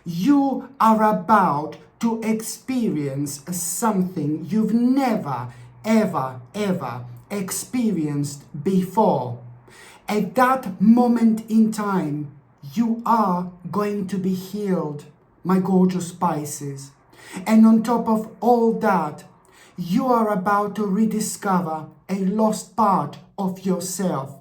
You are about to experience something you've never, ever, ever experienced before. At that moment in time, you are going to be healed, my gorgeous Pisces. And on top of all that, you are about to rediscover a lost part of yourself.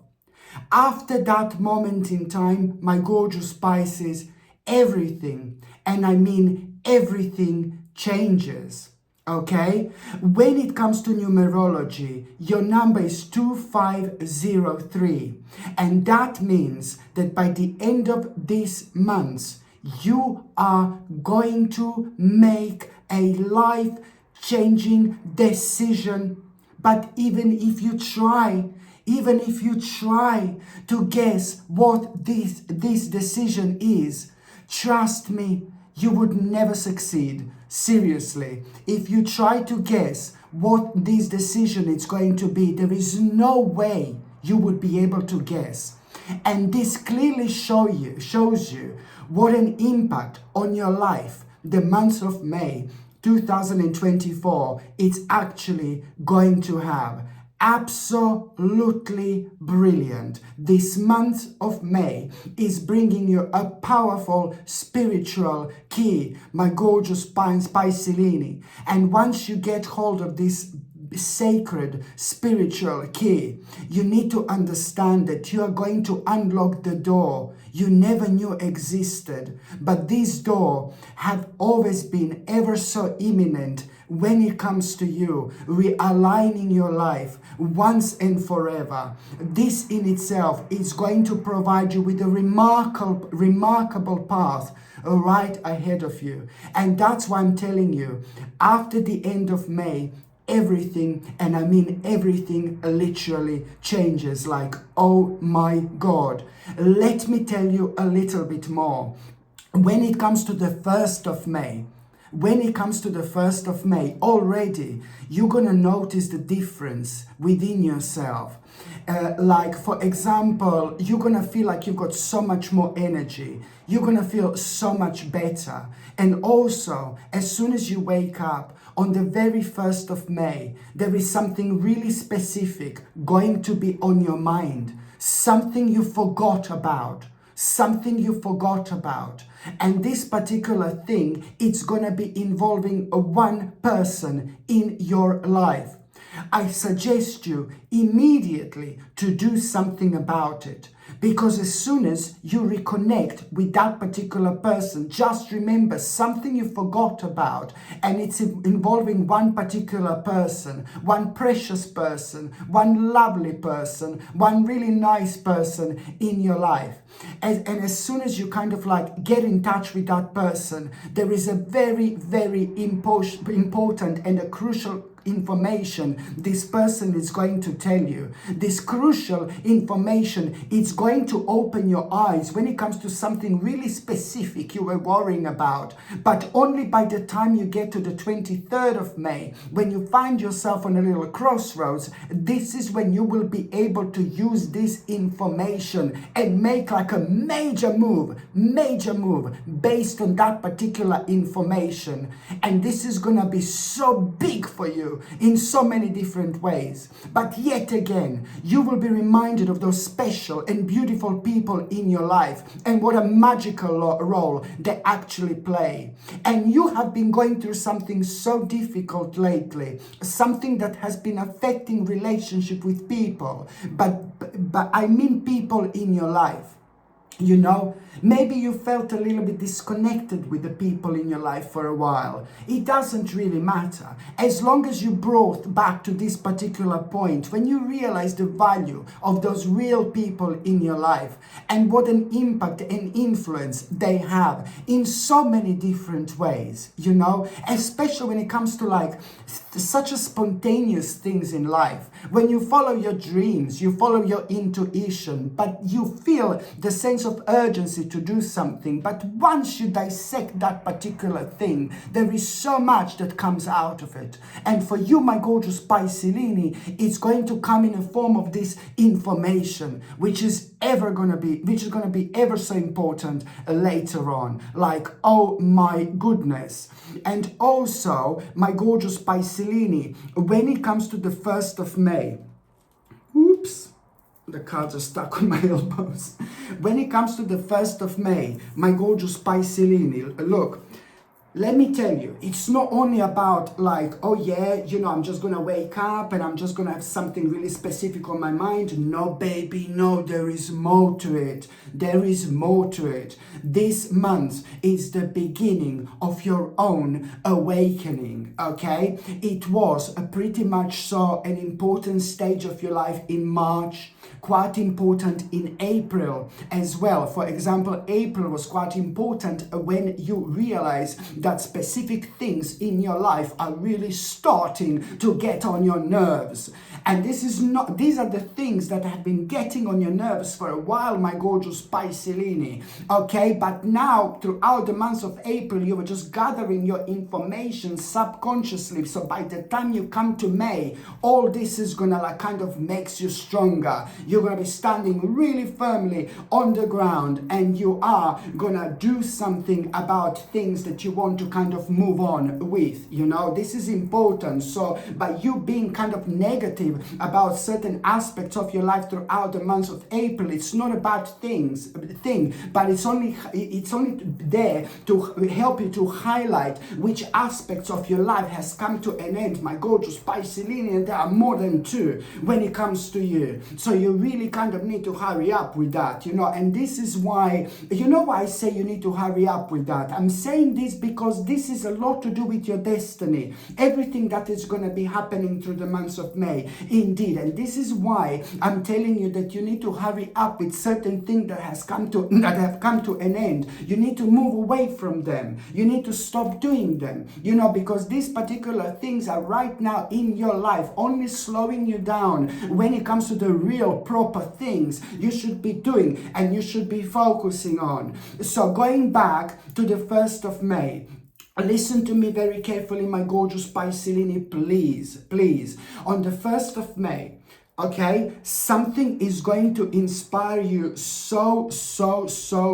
After that moment in time, my gorgeous Pisces, everything, and I mean everything, changes. Okay? When it comes to numerology, your number is 2503. And that means that by the end of this month, you are going to make a life-changing decision. But even if you try to guess what this decision is, trust me, you would never succeed. Seriously, if you try to guess what this decision is going to be, there is no way you would be able to guess. And this clearly shows you what an impact on your life the month of May 2024 it's actually going to have. Absolutely brilliant. This month of May is bringing you a powerful spiritual key, my gorgeous Piscelini. And once you get hold of this sacred spiritual key, you need to understand that you are going to unlock the door you never knew existed. But this door have always been ever so imminent when it comes to you realigning your life once and forever. This in itself is going to provide you with a remarkable path right ahead of you. And that's why I'm telling you, after the end of May, everything, and I mean everything, literally changes. Like, oh my God. Let me tell you a little bit more. When it comes to the 1st of May, already you're gonna notice the difference within yourself. Like, for example, you're gonna feel like you've got so much more energy. You're gonna feel so much better. And also, as soon as you wake up, on the very 1st of May, there is something really specific going to be on your mind. Something you forgot about. And this particular thing, it's going to be involving one person in your life. I suggest you immediately to do something about it. Because as soon as you reconnect with that particular person, just remember something you forgot about, and it's involving one particular person, one precious person, one lovely person, one really nice person in your life. And as soon as you kind of like get in touch with that person, there is a very, very important and a crucial information this person is going to tell you. This crucial information is going to open your eyes when it comes to something really specific you were worrying about. But only by the time you get to the 23rd of May, when you find yourself on a little crossroads, this is when you will be able to use this information and make like a major move based on that particular information. And this is gonna be so big for you in so many different ways. But yet again, you will be reminded of those special and beautiful people in your life and what a magical role they actually play. And you have been going through something so difficult lately, something that has been affecting relationship with people, but I mean people in your life. You know, maybe you felt a little bit disconnected with the people in your life for a while. It doesn't really matter. As long as you brought back to this particular point, when you realize the value of those real people in your life and what an impact and influence they have in so many different ways, you know, especially when it comes to like such a spontaneous things in life. When you follow your dreams, you follow your intuition, but you feel the sense of of urgency to do something, but once you dissect that particular thing, there is so much that comes out of it. And for you, my gorgeous Piscelini, it's going to come in a form of this information, which is going to be ever so important later on. Like, oh my goodness. And also, my gorgeous Piscelini, when it comes to the 1st of May, oops, the cards are stuck on my elbows. When it comes to the 1st of May, my gorgeous Piscelini, look, let me tell you, it's not only about like, oh yeah, you know, I'm just gonna wake up and I'm just gonna have something really specific on my mind. No, baby, no, there is more to it. There is more to it. This month is the beginning of your own awakening, okay? It was a pretty much so an important stage of your life in March, quite important in April as well. For example, April was quite important when you realize that specific things in your life are really starting to get on your nerves. And these are the things that have been getting on your nerves for a while, my gorgeous Piscelini, okay? But now, throughout the months of April, you were just gathering your information subconsciously. So by the time you come to May, all this is gonna like kind of makes you stronger. You're gonna be standing really firmly on the ground, and you are gonna do something about things that you want to kind of move on with, you know? This is important. So by you being kind of negative about certain aspects of your life throughout the months of April, it's not a bad thing, but it's only there to help you to highlight which aspects of your life has come to an end, my gorgeous Piscelini, and there are more than 2 when it comes to you. So you really kind of need to hurry up with that, you know? And this is why, you know why I say you need to hurry up with that? I'm saying this because this is a lot to do with your destiny, everything that is going to be happening through the months of May, indeed. And this is why I'm telling you that you need to hurry up with certain things that have come to an end. You need to move away from them. You need to stop doing them, you know, because these particular things are right now in your life only slowing you down when it comes to the real proper things you should be doing and you should be focusing on. So going back to the 1st of May, listen to me very carefully, my gorgeous Piscelini, please. On the 1st of May, okay, something is going to inspire you so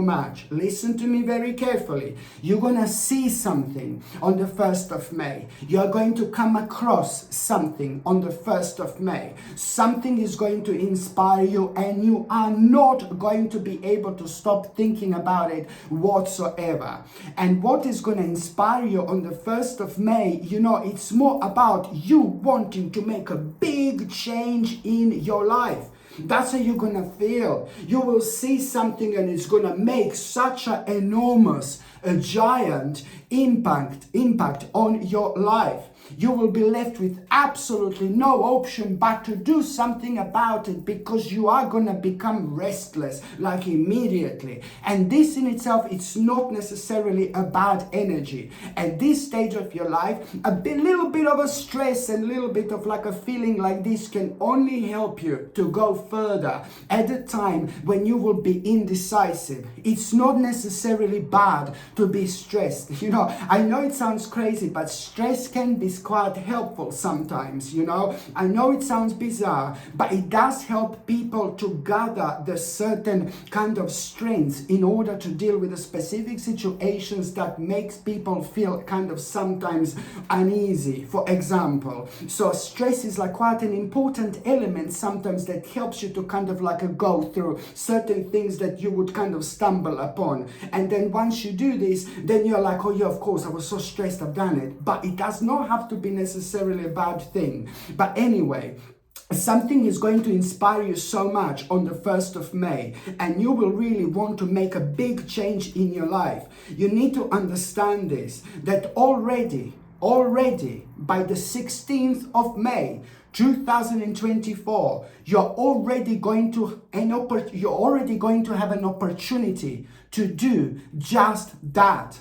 much. Listen to me very carefully. You're gonna see something on the 1st of May. You're going to come across something on the 1st of May. Something is going to inspire you, and you are not going to be able to stop thinking about it whatsoever. And what is going to inspire you on the 1st of May, you know, it's more about you wanting to make a big change in your life. That's how you're gonna feel. You will see something and it's gonna make such an enormous, a giant impact on your life. You will be left with absolutely no option but to do something about it, because you are going to become restless like immediately. And this in itself, it's not necessarily a bad energy. At this stage of your life, little bit of a stress and a little bit of like a feeling like this can only help you to go further at a time when you will be indecisive. It's not necessarily bad to be stressed. You know, I know it sounds crazy, but stress can be quite helpful sometimes, you know. I know it sounds bizarre, but it does help people to gather the certain kind of strengths in order to deal with the specific situations that makes people feel kind of sometimes uneasy, for example. So stress is like quite an important element sometimes that helps you to kind of like go through certain things that you would kind of stumble upon. And then once you do this, then you're like, oh yeah, of course, I was so stressed, I've done it. But it does not have to be necessarily a bad thing. But anyway, something is going to inspire you so much on the 1st of May, and you will really want to make a big change in your life. You need to understand this, that already by the 16th of May 2024, you're already going to have an opportunity to do just that.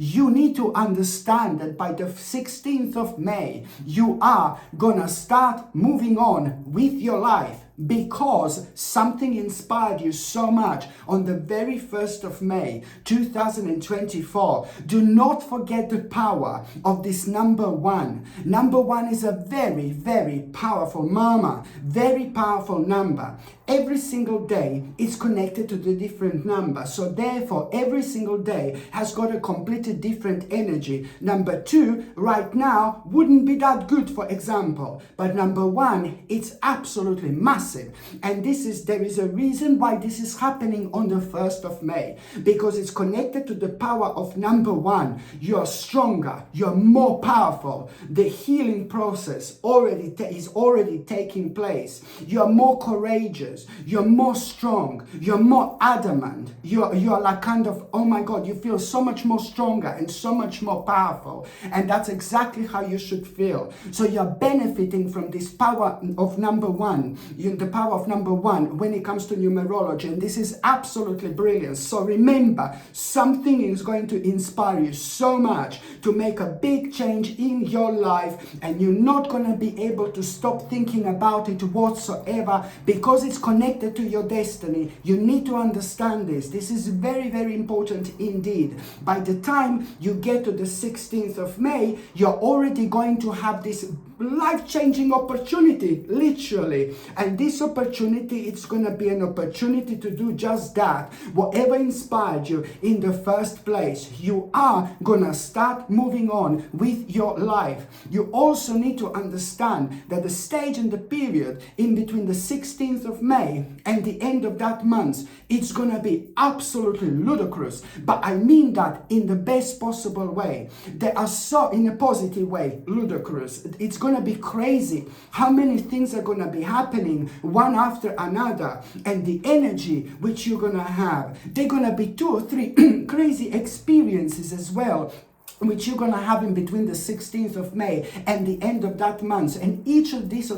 You need to understand that by the 16th of May, you are gonna start moving on with your life. because something inspired you so much on the very 1st of May 2024. Do not forget the power of this number one. Number one is a very, very powerful mama, very powerful number. Every single day is connected to the different number. So therefore, every single day has got a completely different energy. Number two, right now, wouldn't be that good, for example. But number one, it's absolutely massive. And there is a reason why this is happening on the 1st of May. Because it's connected to the power of number one. You're stronger. You're more powerful. The healing process is already taking place. You're more courageous. You're more strong, you're more adamant, you're like kind of, oh my God, you feel so much more stronger and so much more powerful. And that's exactly how you should feel. So you're benefiting from this power of number one, the power of number one when it comes to numerology. And this is absolutely brilliant. So remember, something is going to inspire you so much to make a big change in your life, and you're not going to be able to stop thinking about it whatsoever, because it's connected to your destiny. You need to understand this. This is very, very important indeed. By the time you get to the 16th of May, you're already going to have this life-changing opportunity, literally. And this opportunity, it's going to be an opportunity to do just that. Whatever inspired you in the first place, you are going to start moving on with your life. You also need to understand that the stage and the period in between the 16th of May and the end of that month, it's going to be absolutely ludicrous. But I mean that in the best possible way. They are so, in a positive way, ludicrous. It's going to be crazy how many things are going to be happening one after another, and the energy which you're going to have, they're going to be 2 or 3 crazy experiences as well, which you're going to have in between the 16th of May and the end of that month. And each of these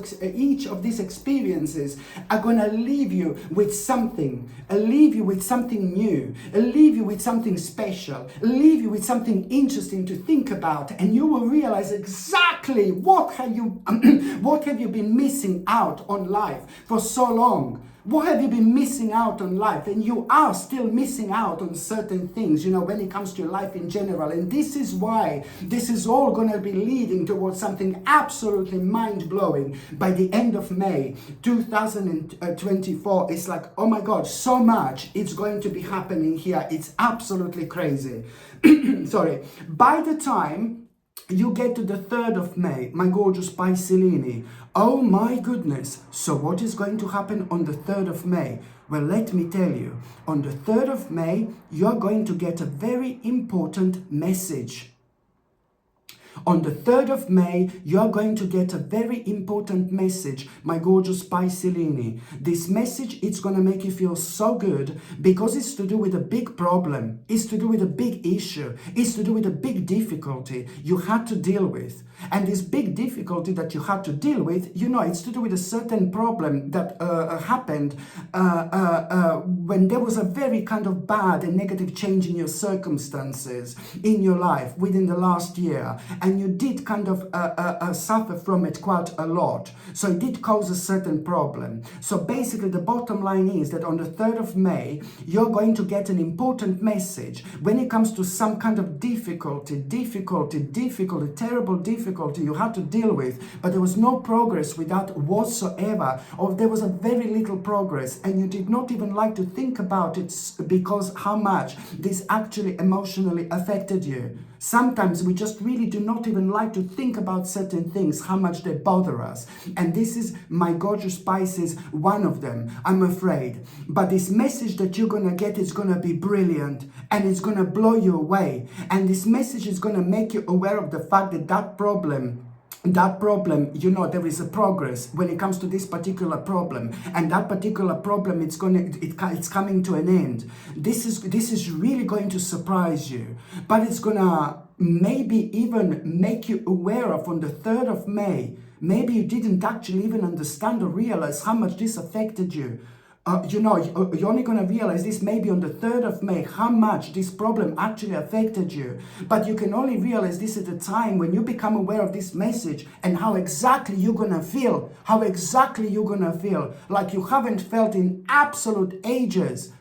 experiences are going to leave you with something, leave you with something new, leave you with something special, leave you with something interesting to think about, and you will realize exactly what have you been missing out on life for so long. What have you been missing out on life? And you are still missing out on certain things, when it comes to your life in general. And this is why this is all going to be leading towards something absolutely mind-blowing by the end of May 2024. It's like, oh my God, so much it's going to be happening here. It's absolutely crazy. Sorry. By the time you get to the 3rd of May, my gorgeous Piscelini, oh my goodness. So what is going to happen on the 3rd of May? Well, let me tell you, on the 3rd of May, you're going to get a very important message. On the 3rd of May, you're going to get a very important message, my gorgeous Piscelini. This message, it's going to make you feel so good because it's to do with a big problem. It's to do with a big issue. It's to do with a big difficulty you had to deal with. And this big difficulty that you had to deal with, it's to do with a certain problem that happened when there was a very kind of bad and negative change in your circumstances in your life within the last year. And you did kind of suffer from it quite a lot. So it did cause a certain problem. So basically the bottom line is that on the 3rd of May, you're going to get an important message when it comes to some kind of difficulty, terrible difficulty you had to deal with, but there was no progress with that whatsoever, or there was a very little progress, and you did not even like to think about it because how much this actually emotionally affected you. Sometimes we just really do not even like to think about certain things, how much they bother us. And this is, my gorgeous Pisces, one of them, I'm afraid. But this message that you're going to get is going to be brilliant, and it's going to blow you away. And this message is going to make you aware of the fact that that problem, there is a progress when it comes to this particular problem, and that particular problem, it's coming to an end. This is really going to surprise you, but it's gonna maybe even make you aware of on the 3rd of May. Maybe you didn't actually even understand or realize how much this affected you. You're only going to realize this maybe on the 3rd of May, how much this problem actually affected you. But you can only realize this at the time when you become aware of this message and how exactly you're going to feel, like you haven't felt in absolute ages,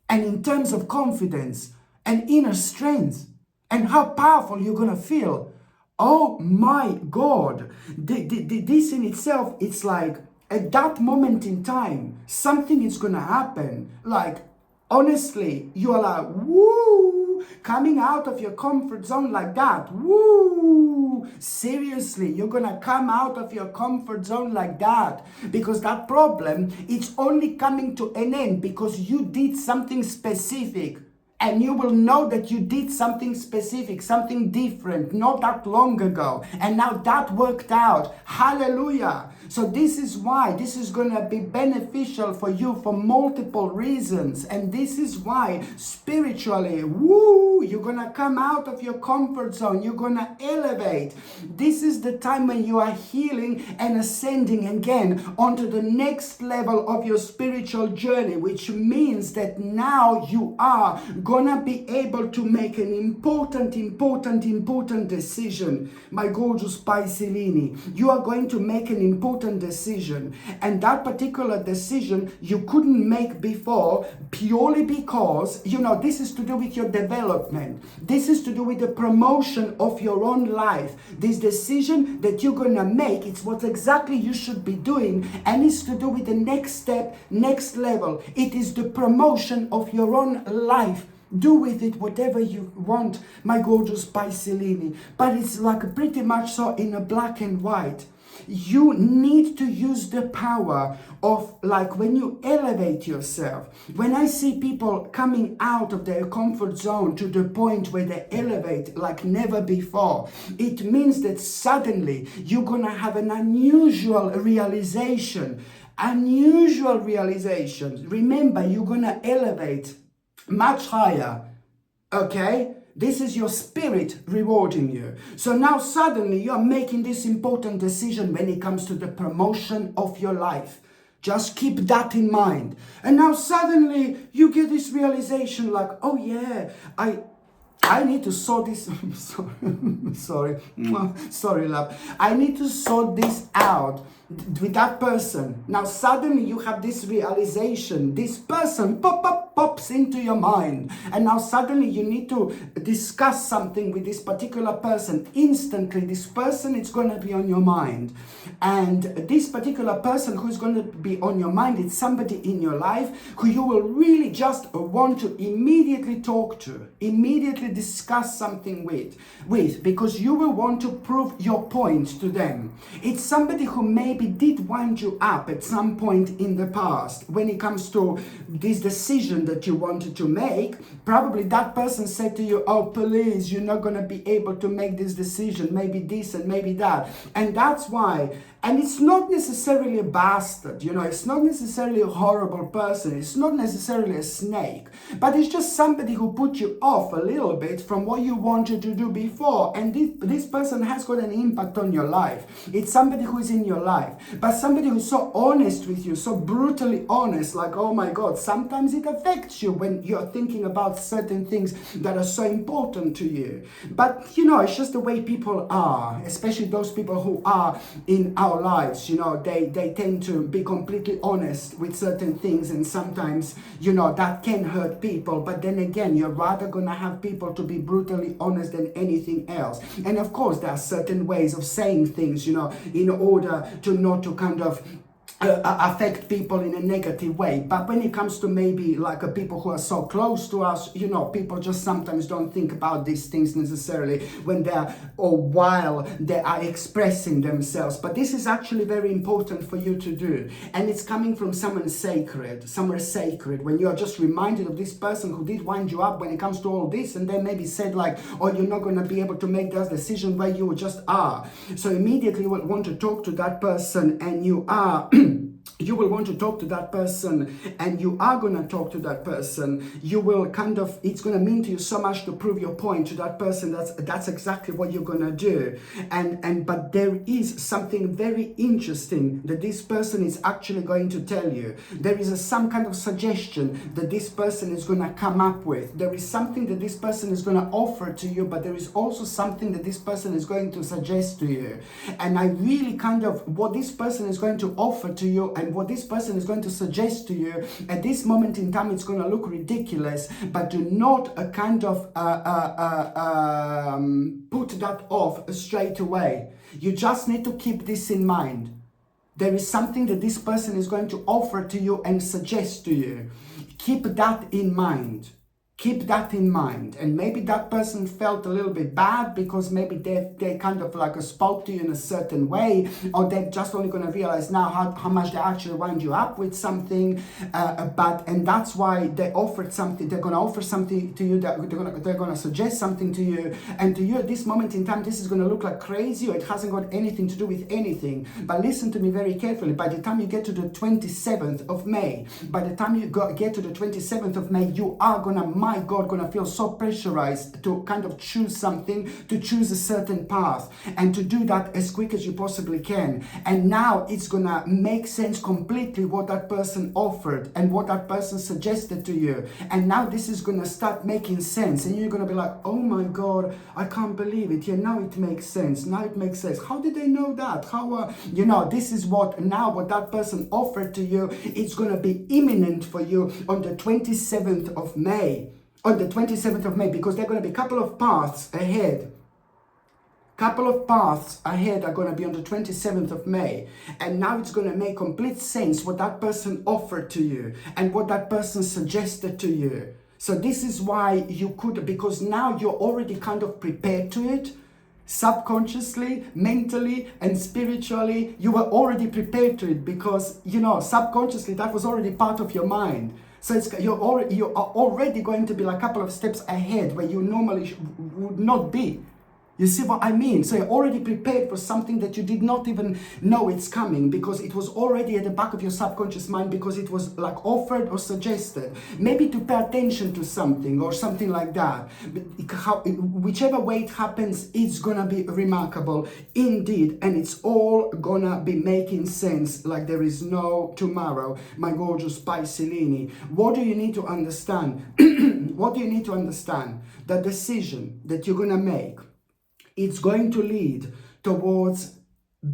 and in terms of confidence and inner strength, and how powerful you're going to feel. Oh my God, this in itself, it's like, at that moment in time, something is gonna happen. Like, honestly, you are like, woo, coming out of your comfort zone like that. Woo, seriously, you're gonna come out of your comfort zone like that. Because that problem, it's only coming to an end because you did something specific. And you will know that you did something specific, something different, not that long ago. And now that worked out. Hallelujah. So this is why this is going to be beneficial for you for multiple reasons. And this is why spiritually, woo, you're going to come out of your comfort zone. You're going to elevate. This is the time when you are healing and ascending again onto the next level of your spiritual journey, which means that now you are gonna be able to make an important decision. My gorgeous Pisces, you are going to make an important decision, and that particular decision you couldn't make before purely because, this is to do with your development. This is to do with the promotion of your own life. This decision that you're gonna make, it's what exactly you should be doing, and it's to do with the next step, next level. It is the promotion of your own life. Do with it whatever you want, my gorgeous Pisces. But it's like pretty much so in a black and white. You need to use the power of, like, when you elevate yourself. When I see people coming out of their comfort zone to the point where they elevate like never before, it means that suddenly you're gonna have an unusual realization. Remember, you're gonna elevate much higher, okay? This is your spirit rewarding you. So now suddenly you're making this important decision when it comes to the promotion of your life. Just keep that in mind. And now suddenly you get this realization like, oh yeah, I need to sort this, sorry love. I need to sort this out with that person. Now suddenly you have this realization. This person pops into your mind. And now suddenly you need to discuss something with this particular person. Instantly, this person is going to be on your mind. And this particular person who's going to be on your mind, it's somebody in your life who you will really just want to immediately talk to, immediately discuss something with, because you will want to prove your point to them. It's somebody who maybe did wind you up at some point in the past when it comes to this decision that you wanted to make. Probably that person said to you, oh please, you're not going to be able to make this decision, maybe this and maybe that. And that's why. And it's not necessarily a bastard, it's not necessarily a horrible person, it's not necessarily a snake, but it's just somebody who put you off a little bit from what you wanted to do before. And this person has got an impact on your life. It's somebody who is in your life, but somebody who's so honest with you, so brutally honest, like, oh my God, sometimes it affects you when you're thinking about certain things that are so important to you. But, it's just the way people are, especially those people who are in our lives, they tend to be completely honest with certain things, and sometimes, that can hurt people. But then again, you're rather gonna have people to be brutally honest than anything else. And of course, there are certain ways of saying things, in order to not to kind of affect people in a negative way. But when it comes to maybe like people who are so close to us, people just sometimes don't think about these things necessarily when they're, or while they are expressing themselves. But this is actually very important for you to do, and it's coming from somewhere sacred, when you are just reminded of this person who did wind you up when it comes to all this, and then maybe said like, oh, you're not going to be able to make that decision where you just are. So immediately you will want to talk to that person, and you are you will want to talk to that person, and you are going to talk to that person. You will kind of, it's going to mean to you so much to prove your point to that person. That's exactly what you're going to do. But there is something very interesting that this person is actually going to tell you. There is some kind of suggestion that this person is going to come up with. There is something that this person is going to offer to you, but there is also something that this person is going to suggest to you. And I really kind of, what this person is going to offer to you and what this person is going to suggest to you at this moment in time, it's going to look ridiculous, but do not kind of put that off straight away. You just need to keep this in mind. There is something that this person is going to offer to you and suggest to you. Keep that in mind. Keep that in mind. And maybe that person felt a little bit bad because maybe they kind of like spoke to you in a certain way, or they're just only going to realize now how much they actually wound you up with something. And that's why they offered something. They're going to offer something to you, that they're going to suggest something to you. And to you at this moment in time, this is going to look like crazy, or it hasn't got anything to do with anything. But listen to me very carefully. By the time you get to the 27th of May, get to the 27th of May, you are going to, my God, gonna feel so pressurized to kind of choose something, to choose a certain path, and to do that as quick as you possibly can. And now it's gonna make sense completely what that person offered and what that person suggested to you. And now this is gonna start making sense, and you're gonna be like, oh my God, I can't believe it. Yeah, now it makes sense. Now it makes sense. How did they know that? How, this is what that person offered to you. It's gonna be imminent for you on the 27th of May. On the 27th of May, because there are going to be a couple of paths ahead. Couple of paths ahead are going to be on the 27th of May. And now it's going to make complete sense what that person offered to you and what that person suggested to you. So this is why you could, because now you're already kind of prepared to it. Subconsciously, mentally, and spiritually, you were already prepared to it, because, subconsciously that was already part of your mind. So you are already going to be like a couple of steps ahead where you normally would not be. You see what I mean? So you're already prepared for something that you did not even know it's coming, because it was already at the back of your subconscious mind, because it was like offered or suggested. Maybe to pay attention to something or something like that. Whichever way it happens, it's gonna be remarkable indeed, and it's all gonna be making sense like there is no tomorrow, my gorgeous Piscelini. What do you need to understand? What do you need to understand? The decision that you're gonna make, it's going to lead towards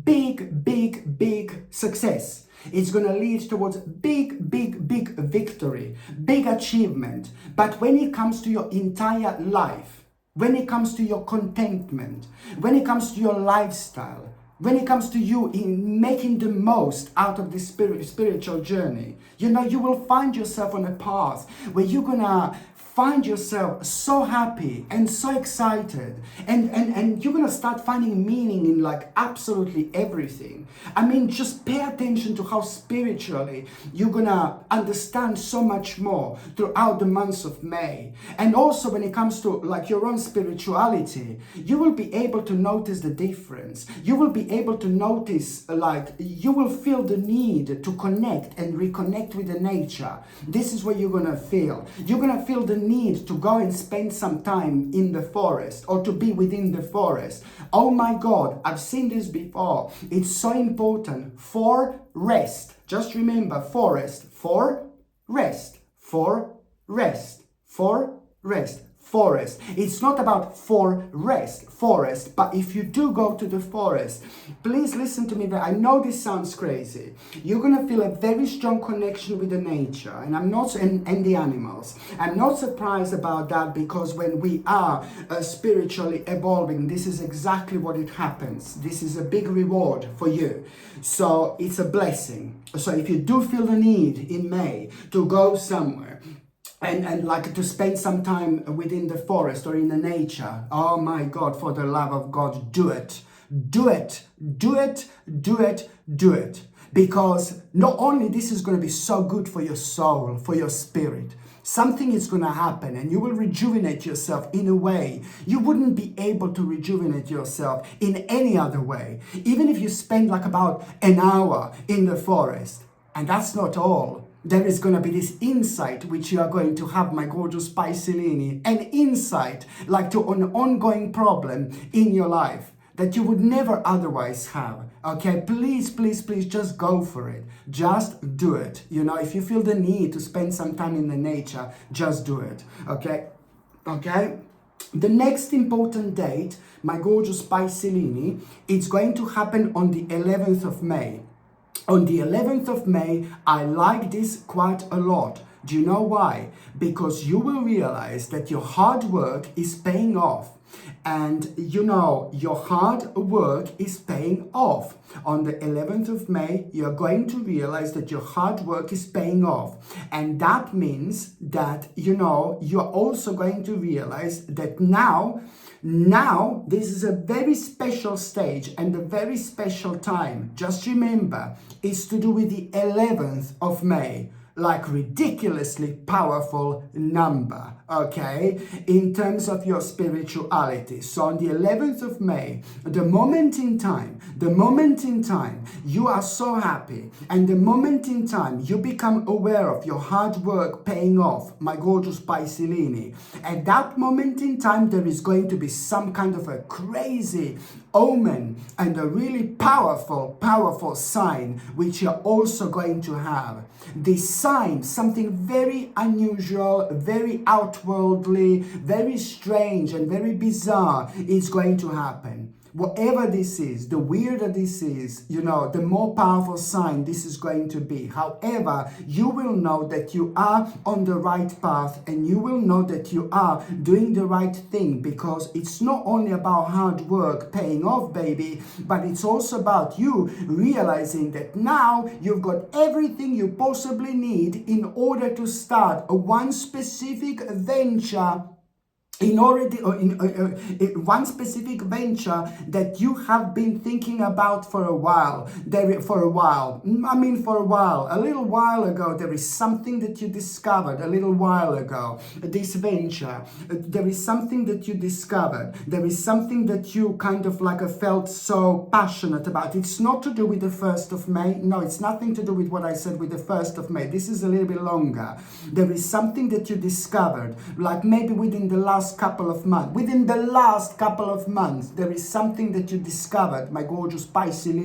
big success. It's going to lead towards big victory, big achievement. But when it comes to your entire life, when it comes to your contentment, when it comes to your lifestyle, when it comes to you in making the most out of this spiritual journey, you will find yourself on a path where you're going to find yourself so happy and so excited, and you're gonna start finding meaning in like absolutely everything. I mean, just pay attention to how spiritually you're gonna understand so much more throughout the months of May. And also when it comes to like your own spirituality, you will be able to notice the difference. You will be able to notice, like, you will feel the need to connect and reconnect with the nature. This is what you're gonna feel. You're gonna feel the need to go and spend some time in the forest, or to be within the forest. Oh my God, I've seen this before. It's so important. For rest. Just remember, forest, for rest, for rest, for rest. Forest. It's not about for rest, forest, but if you do go to the forest, please listen to me. I know this sounds crazy. You're gonna feel a very strong connection with the nature, and and the animals. I'm not surprised about that, because when we are spiritually evolving, this is exactly what it happens. This is a big reward for you. So it's a blessing. So if you do feel the need in May to go somewhere, and like to spend some time within the forest or in the nature, oh my God, for the love of God, do it. Do it. Do it. Do it. Do it. Because not only this is going to be so good for your soul, for your spirit, something is going to happen, and you will rejuvenate yourself in a way you wouldn't be able to rejuvenate yourself in any other way. Even if you spend like about an hour in the forest, And that's not all. There is going to be this insight which you are going to have, my gorgeous Pisces, an insight like to an ongoing problem in your life that you would never otherwise have. Okay, please, please, please just go for it. Just do it. You know, if you feel the need to spend some time in the nature, just do it. Okay, okay. The next important date, my gorgeous Pisces, it's going to happen on the 11th of May. On the 11th of May, I like this quite a lot. Do you know why? Because you will realize that your hard work is paying off. And you know, your hard work is paying off. On the 11th of May, you're going to realize that your hard work is paying off. And that means that, you know, you're also going to realize that now this is a very special stage and a very special time. Just remember, it's to do with the 11th of May. Like ridiculously powerful number, okay, in terms of your spirituality. So on the 11th of May, the moment in time, you are so happy, and the moment in time you become aware of your hard work paying off, my gorgeous Pisces. At that moment in time, there is going to be some kind of a crazy omen and a really powerful sign which you're also going to have. This sign, something very unusual, very outworldly, very strange and very bizarre is going to happen. Whatever this is, the weirder this is, you know, the more powerful sign this is going to be. However, you will know that you are on the right path, and you will know that you are doing the right thing, because it's not only about hard work paying off, baby, but it's also about you realizing that now you've got everything you possibly need in order to start one specific venture, one specific venture that you have been thinking about for a while. A little while ago, there is something that you discovered a little while ago. This venture, there is something that you discovered. There is something that you kind of like felt so passionate about. It's not to do with the 1st of May. No, it's nothing to do with what I said with the 1st of May. This is a little bit longer. There is something that you discovered, like maybe within the last couple of months. Within the last couple of months, there is something that you discovered, my gorgeous Pisces,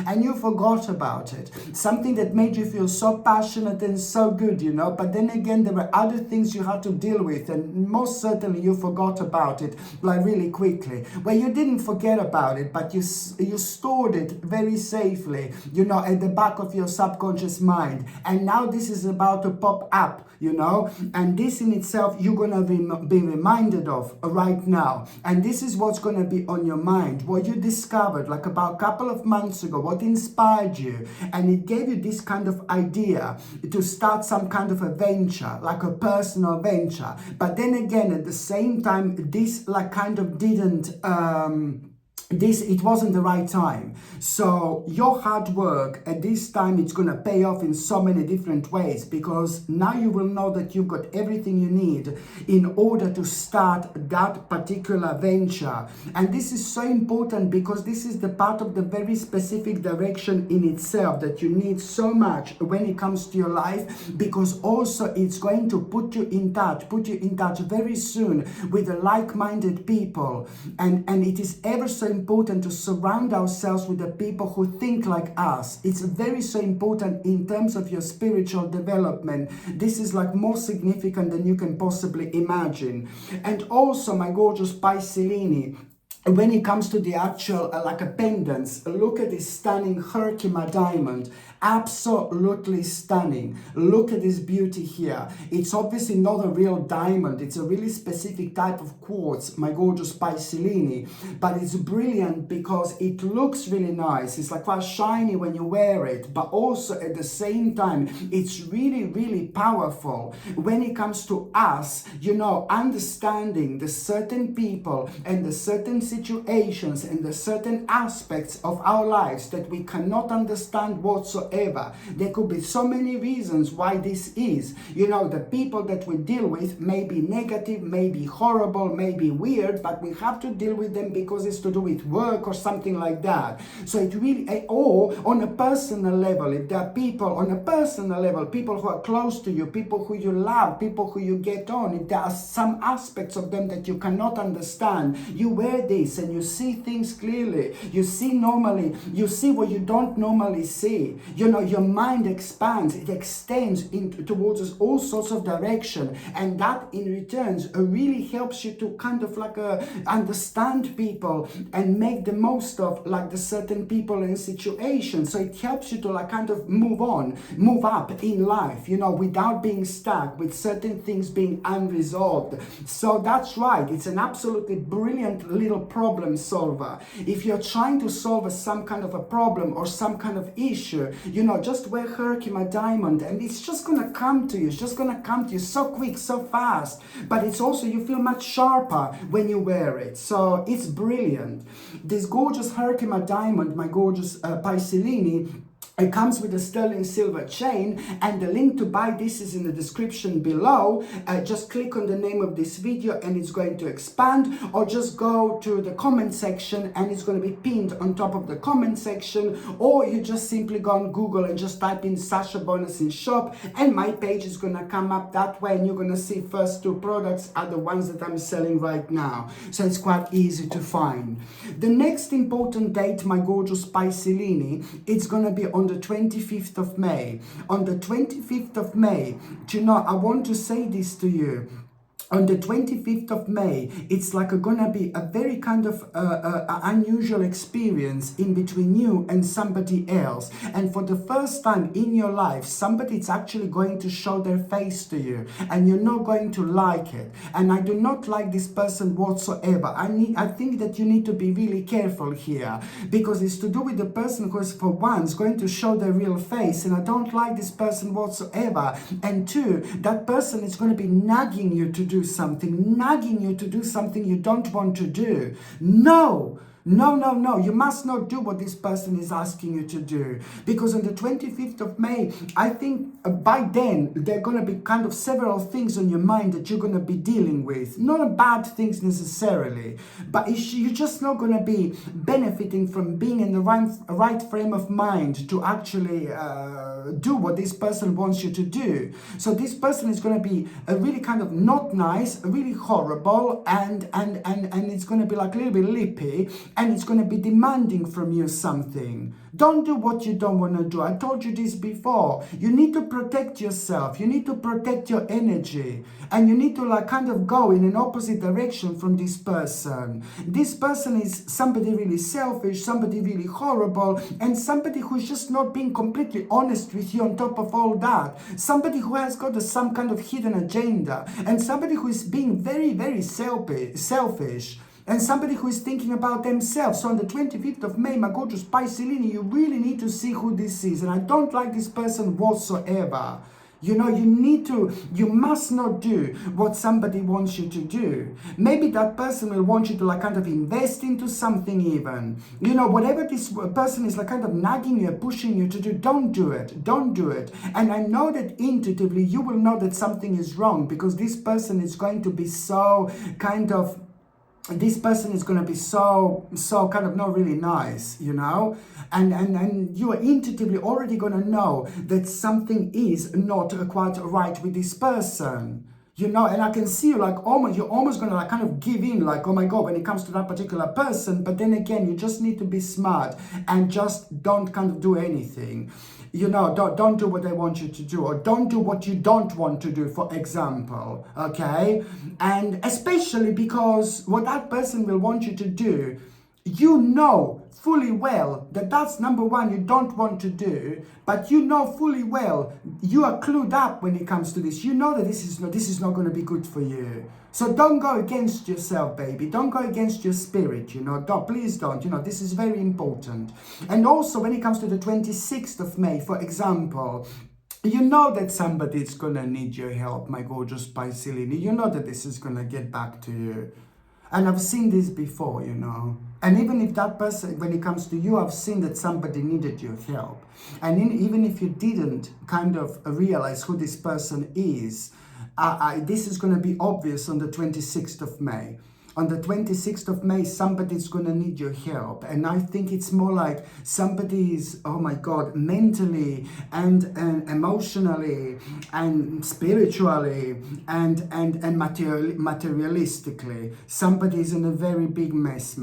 and you forgot about it. Something that made you feel so passionate and so good, you know, but then again, there were other things you had to deal with, and most certainly you forgot about it, like really quickly. Well, you didn't forget about it, but you stored it very safely, you know, at the back of your subconscious mind. And now this is about to pop up, you know, and this in itself, you're going to be reminded of right now. And this is what's going to be on your mind, what you discovered like about a couple of months ago, what inspired you, and it gave you this kind of idea to start some kind of a venture, like a personal venture. But then again, at the same time, this like kind of didn't it wasn't the right time. So your hard work at this time, it's going to pay off in so many different ways, because now you will know that you've got everything you need in order to start that particular venture. And this is so important, because this is the part of the very specific direction in itself that you need so much when it comes to your life, because also it's going to put you in touch very soon with the like-minded people. And it is ever so important to surround ourselves with the people who think like us. It's very so important in terms of your spiritual development. This is like more significant than you can possibly imagine. And also, my gorgeous Pisces, when it comes to the actual like a pendants, look at this stunning Herkimer diamond. Absolutely stunning. Look at this beauty here. It's obviously not a real diamond. It's a really specific type of quartz, my gorgeous Pisces, but it's brilliant because it looks really nice. It's like quite shiny when you wear it, but also at the same time, it's really, really powerful when it comes to us, you know, understanding the certain people and the certain situations and the certain aspects of our lives that we cannot understand whatsoever. whatsoever. There could be so many reasons why this is. You know, the people that we deal with may be negative, may be horrible, may be weird, but we have to deal with them because it's to do with work or something like that. So it really, or on a personal level, if there are people on a personal level, people who are close to you, people who you love, people who you get on, if there are some aspects of them that you cannot understand, you wear this and you see things clearly, you see normally, you see what you don't normally see. You know, your mind expands, it extends into towards all sorts of direction, and that in returns really helps you to kind of like understand people and make the most of like the certain people and situations. So it helps you to like kind of move on, move up in life, you know, without being stuck with certain things being unresolved. So that's right, it's an absolutely brilliant little problem solver. If you're trying to solve some kind of a problem or some kind of issue, you know, just wear Herkimer diamond and it's just gonna come to you. It's just gonna come to you so quick, so fast. But it's also, you feel much sharper when you wear it. So it's brilliant. This gorgeous Herkimer diamond, my gorgeous Pisces, it comes with a sterling silver chain, and the link to buy this is in the description below. Just click on the name of this video and it's going to expand, or just go to the comment section and it's going to be pinned on top of the comment section, or you just simply go on Google and just type in Sasha Bonus in shop and my page is going to come up that way, and you're going to see first two products are the ones that I'm selling right now. So it's quite easy to find. The next important date, my gorgeous Pisces, it's going to be on the 25th of May. On the 25th of May, do you know, I want to say this to you. On the 25th of May, it's like gonna be a very kind of unusual experience in between you and somebody else. And for the first time in your life, somebody's actually going to show their face to you, and you're not going to like it. And I do not like this person whatsoever. I think that you need to be really careful here, because it's to do with the person who is for once going to show their real face, and I don't like this person whatsoever. And two, that person is going to be nagging you to do something, nagging you to do something you don't want to do. No, you must not do what this person is asking you to do, because on the 25th of May, I think by then there are going to be kind of several things on your mind that you're going to be dealing with. Not bad things necessarily, but you're just not going to be benefiting from being in the right frame of mind to actually do what this person wants you to do. So this person is going to be really kind of not nice, really horrible, and it's going to be like a little bit lippy, and it's going to be demanding from you something. Don't do what you don't want to do. I told you this before. You need to protect yourself. You need to protect your energy. And you need to like kind of go in an opposite direction from this person. This person is somebody really selfish, somebody really horrible, and somebody who's just not being completely honest with you on top of all that. Somebody who has got some kind of hidden agenda, and somebody who is being very, very selfish. And somebody who is thinking about themselves. So on the 25th of May, my gorgeous Pisces, you really need to see who this is. And I don't like this person whatsoever. You know, you must not do what somebody wants you to do. Maybe that person will want you to like kind of invest into something even. You know, whatever this person is like kind of nagging you, pushing you to do, don't do it. Don't do it. And I know that intuitively you will know that something is wrong, because this person is going to be so kind of, this person is going to be so kind of not really nice, you know, and you are intuitively already going to know that something is not quite right with this person, you know. And I can see you like you're almost going to like kind of give in, like, oh my God, when it comes to that particular person. But then again, you just need to be smart and just don't kind of do anything. You know, don't do what they want you to do, or don't do what you don't want to do, for example, okay? And especially because what that person will want you to do, you know fully well that that's number one, you don't want to do, but you know fully well, you are clued up when it comes to this. You know that this is not going to be good for you. So don't go against yourself, baby. Don't go against your spirit, you know. Please don't. You know, this is very important. And also when it comes to the 26th of May, for example, you know that somebody is going to need your help, my gorgeous Pisces. You know that this is going to get back to you. And I've seen this before, you know. And even if that person, when it comes to you, I've seen that somebody needed your help. And even if you didn't kind of realize who this person is, this is going to be obvious on the 26th of May. On the 26th of May, somebody's going to need your help. And I think it's more like somebody's, oh my God, mentally and emotionally and spiritually and materialistically, somebody's in a very big mess.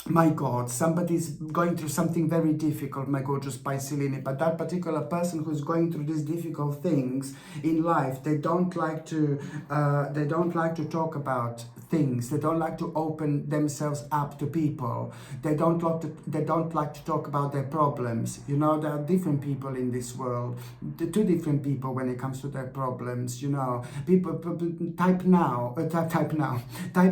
My God, somebody's going through something very difficult, my gorgeous Pisces. But that particular person who's going through these difficult things in life, they don't like to talk about things. They don't like to open themselves up to people. They don't like to talk about their problems. You know, there are different people in this world, two different people when it comes to their problems. You know, people type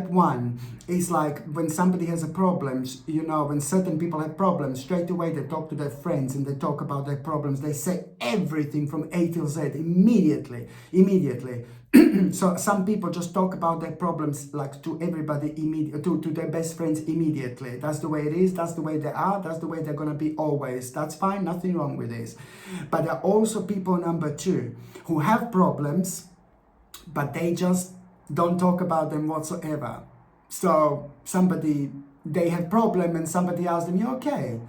one is like when somebody has a problem. You know, when certain people have problems, straight away they talk to their friends and they talk about their problems. They say everything from A till Z immediately. So some people just talk about their problems like to everybody, to their best friends immediately. That's the way it is. That's the way they are. That's the way they're going to be always. That's fine. Nothing wrong with this. But there are also people, number two, who have problems, but they just don't talk about them whatsoever. So they have problem and somebody asks them, you okay?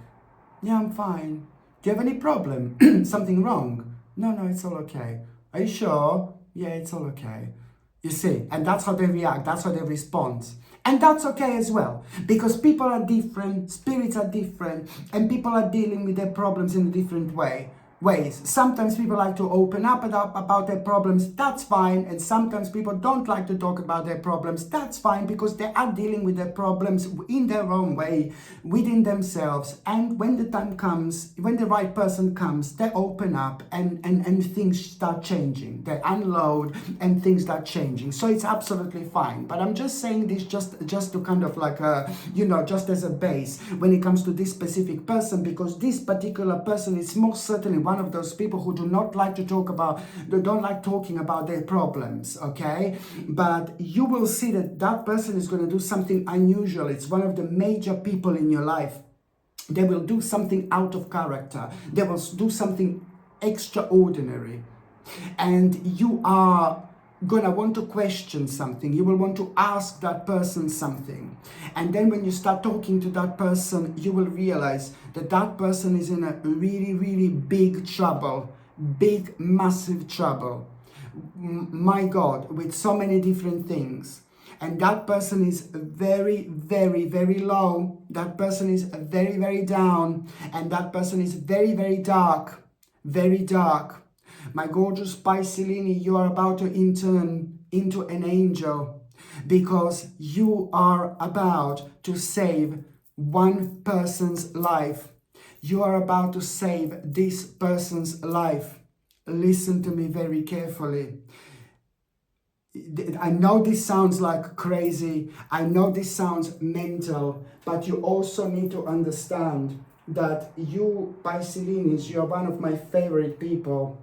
Yeah, I'm fine. Do you have any problem? Something wrong? No, it's all okay. Are you sure? Yeah, it's all okay. You see, and that's how they react, that's how they respond. And that's okay as well, because people are different, spirits are different, and people are dealing with their problems in a different ways. Sometimes people like to open up about their problems, that's fine. And sometimes people don't like to talk about their problems, that's fine, because they are dealing with their problems in their own way, within themselves. And when the time comes, when the right person comes, they open up and things start changing. They unload and things start changing. So it's absolutely fine. But I'm just saying this just to kind of like, just as a base when it comes to this specific person, because this particular person is most certainly one of those people who don't like talking about their problems, okay? But you will see that person is going to do something unusual. It's one of the major people in your life. They will do something out of character. They will do something extraordinary. And you are gonna want to question something. You will want to ask that person something. And then when you start talking to that person, you will realize that person is in a really, really big trouble. Big, massive trouble. My God, with so many different things. And that person is very, very, very low. That person is very, very down. And that person is very, very dark. Very dark. My gorgeous Pisces, you are about to enter into an angel, because you are about to save one person's life. You are about to save this person's life. Listen to me very carefully. I know this sounds like crazy. I know this sounds mental, but you also need to understand that you, Pisces, you are one of my favorite people.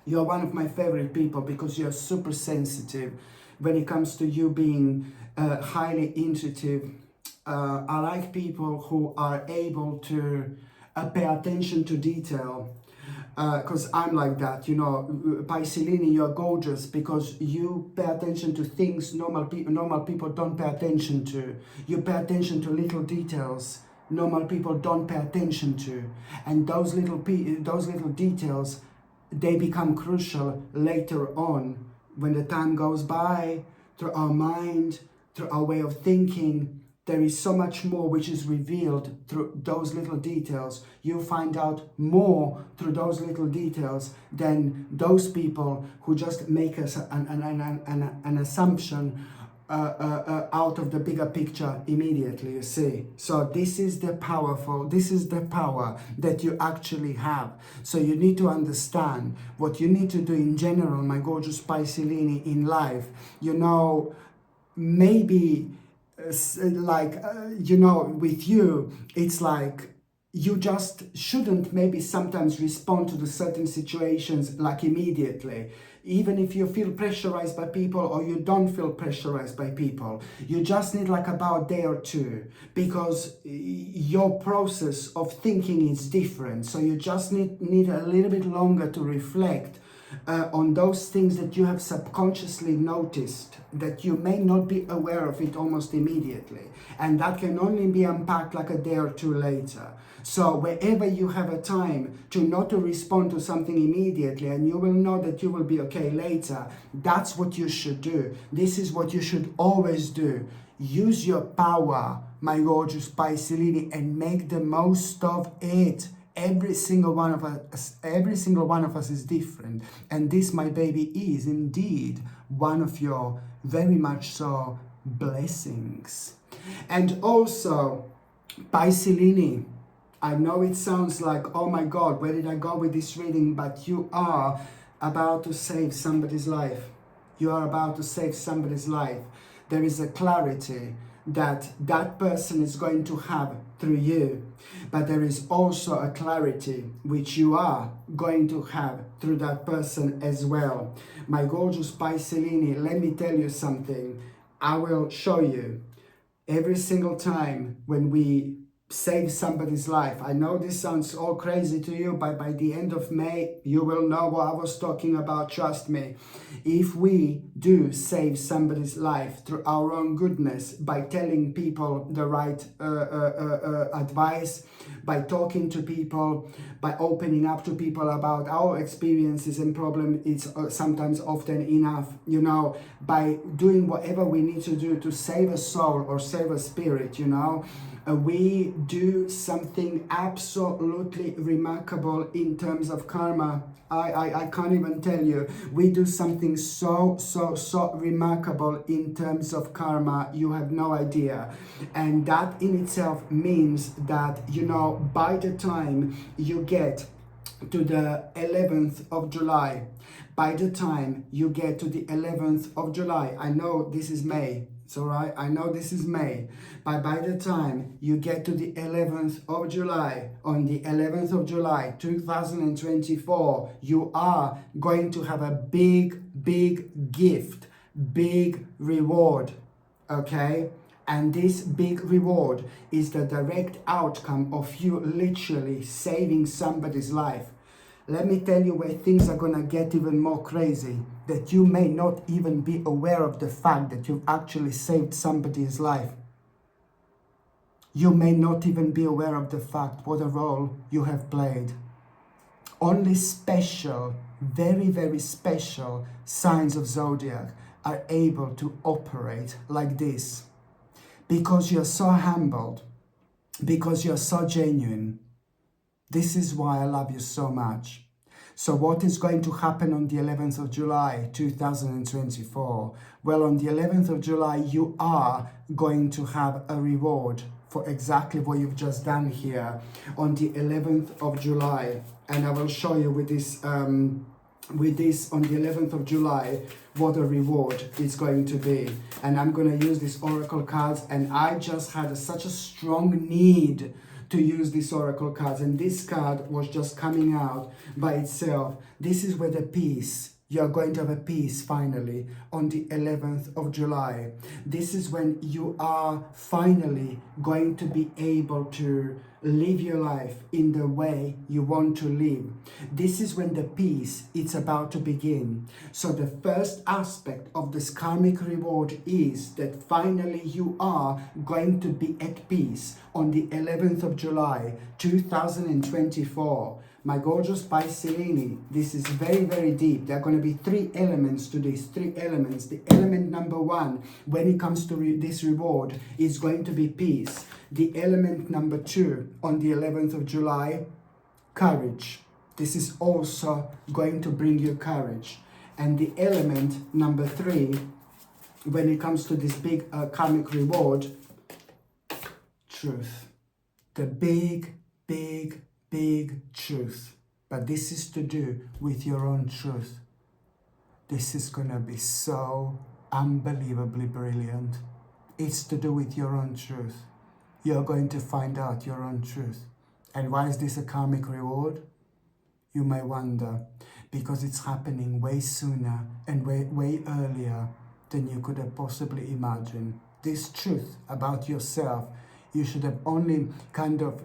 You're one of my favorite people because you're super sensitive when it comes to you being highly intuitive. I like people who are able to pay attention to detail, because I'm like that, you know. Pisces, you're gorgeous because you pay attention to things normal people don't pay attention to. You pay attention to little details normal people don't pay attention to, and those little details, they become crucial later on when the time goes by. Through our mind, through our way of thinking, there is so much more which is revealed through those little details. You find out more through those little details than those people who just make us an assumption out of the bigger picture immediately, you see. So this is the power that you actually have. So you need to understand what you need to do in general, my gorgeous Pisces, in life. You know, maybe with you, it's like you just shouldn't maybe sometimes respond to the certain situations like immediately. even if you feel pressurized by people or you don't feel pressurized by people, you just need like about a day or two, because your process of thinking is different. So you just need a little bit longer to reflect on those things that you have subconsciously noticed, that you may not be aware of it almost immediately, and that can only be unpacked like a day or two later. So wherever you have a time to not to respond to something immediately, and you will know that you will be okay later, that's what you should do. This is what you should always do. Use your power, my gorgeous Pisces, and make the most of it. Every single one of us is different, and this, my baby, is indeed one of your very much so blessings. And also, Pisces, I know it sounds like, oh my God, where did I go with this reading? But you are about to save somebody's life. You are about to save somebody's life. There is a clarity that that person is going to have through you, but there is also a clarity which you are going to have through that person as well. My gorgeous Pisces, let me tell you something. I will show you every single time when we save somebody's life. I know this sounds all crazy to you, but by the end of May, you will know what I was talking about, trust me. If we do save somebody's life through our own goodness, by telling people the right advice, by talking to people, by opening up to people about our experiences and problems, it's sometimes often enough, you know, by doing whatever we need to do to save a soul or save a spirit, you know, we do something absolutely remarkable in terms of karma. I can't even tell you. We do something so remarkable in terms of karma. You have no idea. And that in itself means that, you know, by the time you get to the 11th of July, by the time you get to the 11th of July, I know this is May, it's all right, I know this is May, but by the time you get to the 11th of July, on the 11th of July 2024, you are going to have a big gift, big reward, okay? And this big reward is the direct outcome of you literally saving somebody's life. Let me tell you where things are gonna get even more crazy, that you may not even be aware of the fact that you've actually saved somebody's life. You may not even be aware of the fact what a role you have played. Only special, very special signs of zodiac are able to operate like this, because you're so humbled, because you're so genuine. This is why I love you so much. So what is going to happen on the 11th of July 2024? Well, on the 11th of July, you are going to have a reward for exactly what you've just done here on the 11th of July. And I will show you with this on the 11th of July what a reward is going to be. And I'm going to use these oracle cards, and I just had such a strong need to use these oracle cards, and this card was just coming out by itself. This is where the peace, you're going to have a peace finally on the 11th of July. This is when you are finally going to be able to live your life in the way you want to live. This is when the peace, it's about to begin. So the first aspect of this karmic reward is that finally you are going to be at peace on the 11th of July 2024. My gorgeous Pisces, this is very deep. There are going to be three elements to this, three elements. The element number one, when it comes to this reward, is going to be peace. The element number two, on the 11th of July, courage. This is also going to bring you courage. And the element number three, when it comes to this big karmic reward, truth. The big truth. But this is to do with your own truth. This is gonna be so unbelievably brilliant. It's to do with your own truth. You're going to find out your own truth. And why is this a karmic reward? You may wonder, because it's happening way sooner and way earlier than you could have possibly imagined. This truth about yourself, you should have only kind of,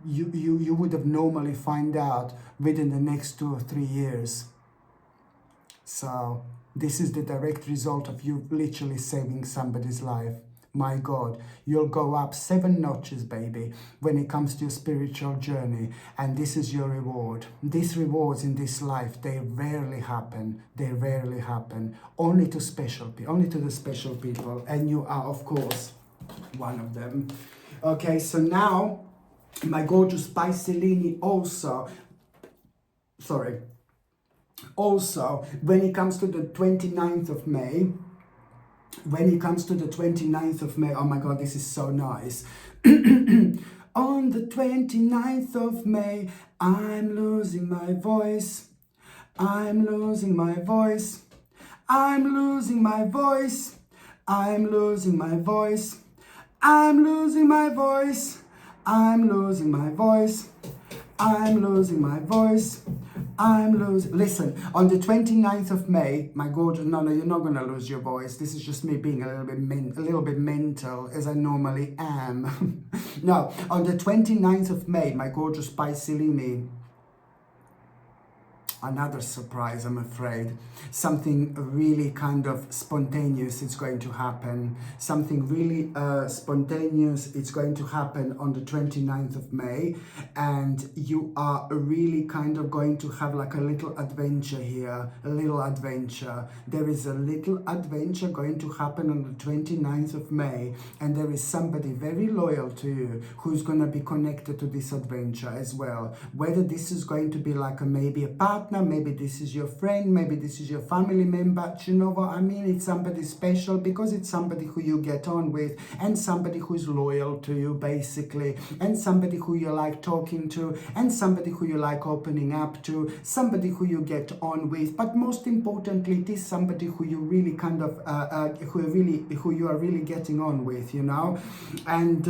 you would have normally find out within the next 2 or 3 years. So this is the direct result of you literally saving somebody's life. My God, you'll go up 7 notches, baby, when it comes to your spiritual journey. And this is your reward. These rewards in this life, they rarely happen. They rarely happen. Only to the special people. And you are, of course, one of them. Okay, so now, my gorgeous Pisces also, when it comes to the 29th of May, oh my God, this is so nice. On the 29th of May, I'm losing my voice. I'm losing my voice. I'm losing my voice. I'm losing my voice. I'm losing my voice. I'm losing my voice. I'm losing my voice. Listen, on the 29th of May, my gorgeous, no, you're not going to lose your voice. This is just me being a little bit mental, as I normally am. No, on the 29th of May, my gorgeous Pisces, another surprise, I'm afraid. Something really kind of spontaneous is going to happen. Something really spontaneous is going to happen on the 29th of May. And you are really kind of going to have like a little adventure here. A little adventure. There is a little adventure going to happen on the 29th of May. And there is somebody very loyal to you who's going to be connected to this adventure as well. Whether this is going to be like maybe a partner, maybe this is your friend, maybe this is your family member. Do you know what I mean? It's somebody special because it's somebody who you get on with, and somebody who's loyal to you, basically, and somebody who you like talking to, and somebody who you like opening up to, somebody who you get on with. But most importantly, it is somebody who you really kind of who you are really getting on with, you know. And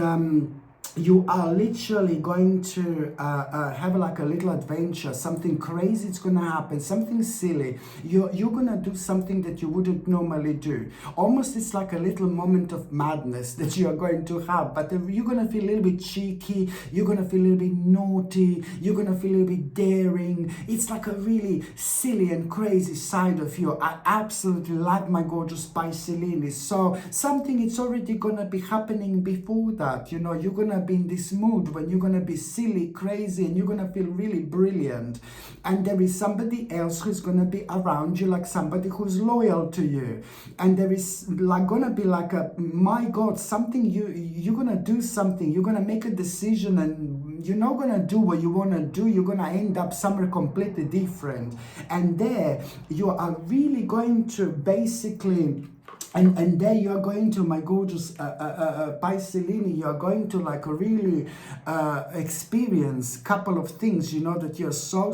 you are literally going to have like a little adventure. Something crazy is going to happen, something silly. You're going to do something that you wouldn't normally do. Almost it's like a little moment of madness that you are going to have, but you're going to feel a little bit cheeky, you're going to feel a little bit naughty, you're going to feel a little bit daring. It's like a really silly and crazy side of you. I absolutely love my gorgeous Pisces. So something it's already going to be happening before that, you know. You're going to be in this mood when you're going to be silly, crazy, and you're going to feel really brilliant. And there is somebody else who's going to be around you, like somebody who's loyal to you. And there is like going to be like a, my God, something you're going to do something, you're going to make a decision, and you're not going to do what you want to do. You're going to end up somewhere completely different. And there you are really going to basically, and there you are going to, my gorgeous Pisces, you are going to like really experience a couple of things, you know, that you're so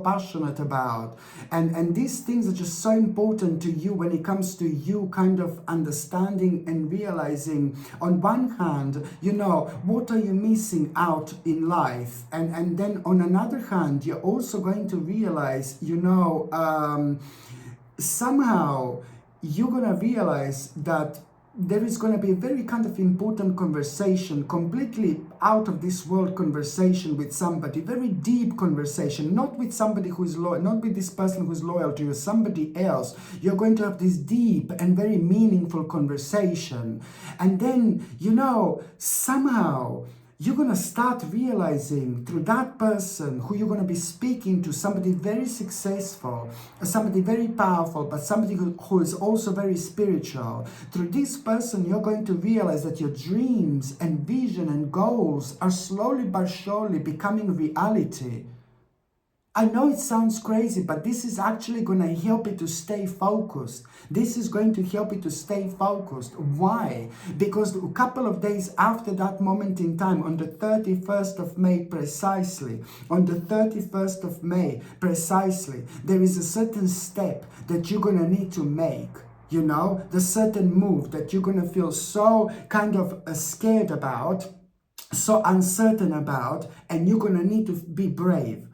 passionate about. And these things are just so important to you when it comes to you kind of understanding and realizing, on one hand, you know, what are you missing out in life? And then on another hand, you're also going to realize, you know, somehow, you're going to realize that there is going to be a very kind of important conversation, completely out of this world conversation with somebody, very deep conversation, not with somebody who is loyal, not with this person who is loyal to you, somebody else. You're going to have this deep and very meaningful conversation. And then, you know, somehow you're going to start realizing through that person who you're going to be speaking to, somebody very successful, somebody very powerful, but somebody who is also very spiritual. Through this person, you're going to realize that your dreams and vision and goals are slowly but surely becoming reality. I know it sounds crazy, but this is actually going to help you to stay focused. This is going to help you to stay focused. Why? Because a couple of days after that moment in time, on the 31st of May precisely, there is a certain step that you're going to need to make. You know, the certain move that you're going to feel so kind of scared about, so uncertain about, and you're going to need to be brave.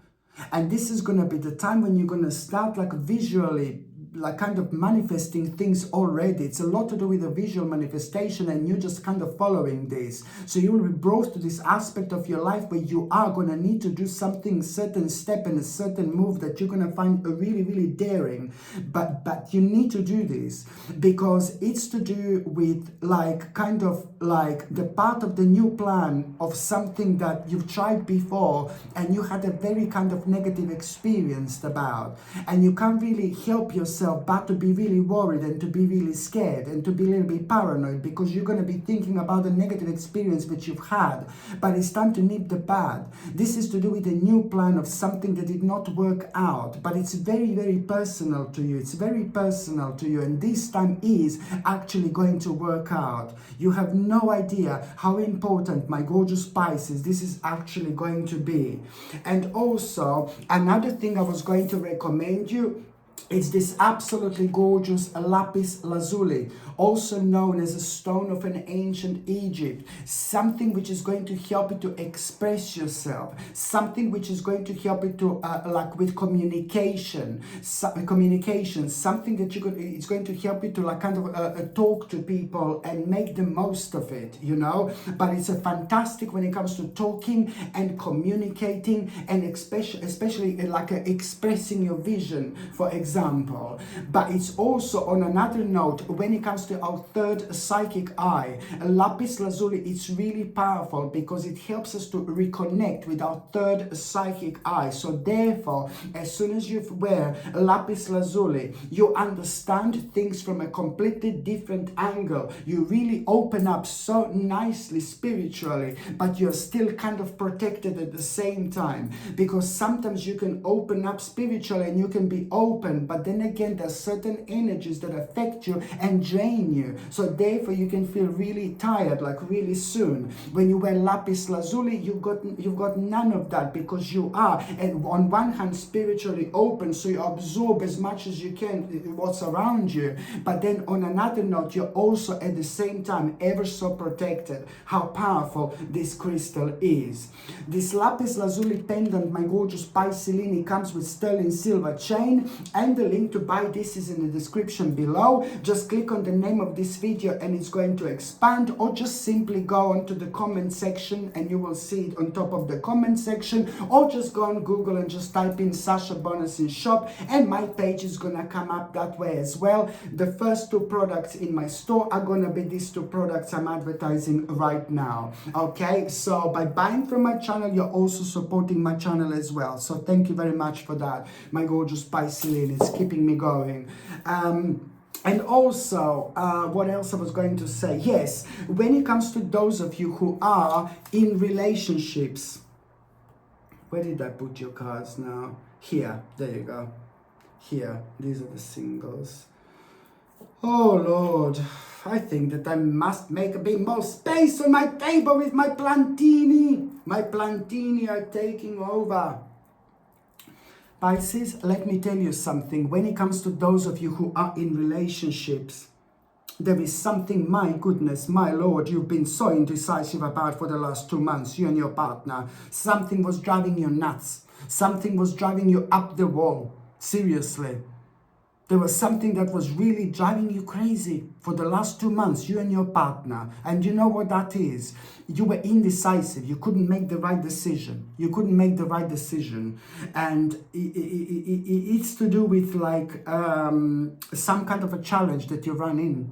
And this is going to be the time when you're going to start like visually, like kind of manifesting things already. It's a lot to do with the visual manifestation, and you're just kind of following this. So you will be brought to this aspect of your life where you are going to need to do something, certain step and a certain move that you're going to find really, really daring. But you need to do this because it's to do with like kind of like the part of the new plan of something that you've tried before and you had a very kind of negative experience about, and you can't really help yourself but to be really worried and to be really scared and to be a little bit paranoid, because you're going to be thinking about the negative experience which you've had. But it's time to nip the bud. This is to do with a new plan of something that did not work out, but it's very, very personal to you. It's very personal to you, and this time is actually going to work out. You have no idea how important, my gorgeous Pisces, this is actually going to be. And also another thing I was going to recommend you, it's this absolutely gorgeous lapis lazuli, also known as a stone of an ancient Egypt. Something which is going to help you to express yourself. Something which is going to help you to, like with communication. Something that it's going to help you to like kind of talk to people and make the most of it, you know. But it's a fantastic when it comes to talking and communicating, and especially like expressing your vision, for example. But it's also, on another note, when it comes to our third psychic eye, lapis lazuli, it's really powerful because it helps us to reconnect with our third psychic eye. So therefore, as soon as you wear lapis lazuli, you understand things from a completely different angle. You really open up so nicely spiritually, but you're still kind of protected at the same time, because sometimes you can open up spiritually and you can be open, but then again there's certain energies that affect you and drain you. So therefore you can feel really tired like really soon. When you wear lapis lazuli, you've got none of that, because you are, and on one hand, spiritually open, so you absorb as much as you can what's around you, but then on another note, you're also at the same time ever so protected. How powerful this crystal is. This lapis lazuli pendant, my gorgeous Pisces, comes with sterling silver chain, and the link to buy this is in the description below. Just click on the name of this video and it's going to expand, or just simply go onto the comment section and you will see it on top of the comment section, or just go on Google and just type in Sasha Bonasin shop and my page is gonna come up that way as well. The first two products in my store are gonna be these two products I'm advertising right now. Okay, so by buying from my channel, you're also supporting my channel as well. So thank you very much for that, my gorgeous Pisces. It's keeping me going. And also, what else I was going to say? Yes, when it comes to those of you who are in relationships, where did I put your cards now? Here, there you go. Here, these are the singles. Oh Lord, I think that I must make a bit more space on my table with my plantini. My plantini are taking over. Pisces, let me tell you something. When it comes to those of you who are in relationships, there is something, my goodness, my Lord, you've been so indecisive about for the last 2 months, you and your partner. Something was driving you nuts. Something was driving you up the wall. Seriously. There was something that was really driving you crazy for the last 2 months, you and your partner. And you know what that is? You were indecisive. You couldn't make the right decision. You couldn't make the right decision. And it's to do with like some kind of a challenge that you run in.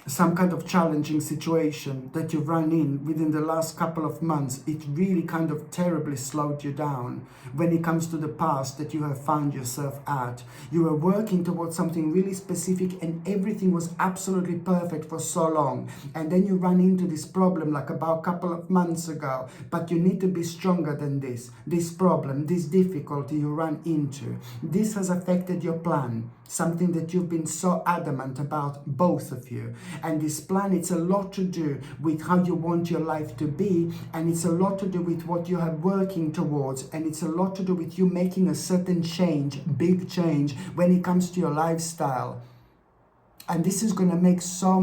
Some kind of challenging situation that you've run in within the last couple of months. It really kind of terribly slowed you down when it comes to the past that you have found yourself at. You were working towards something really specific and everything was absolutely perfect for so long. And then you run into this problem like about a couple of months ago. But you need to be stronger than this. This problem, this difficulty you run into. This has affected your plan. Something that you've been so adamant about, both of you. And this plan, it's a lot to do with how you want your life to be, and it's a lot to do with what you are working towards, and it's a lot to do with you making a certain change, big change, when it comes to your lifestyle. And this is going to make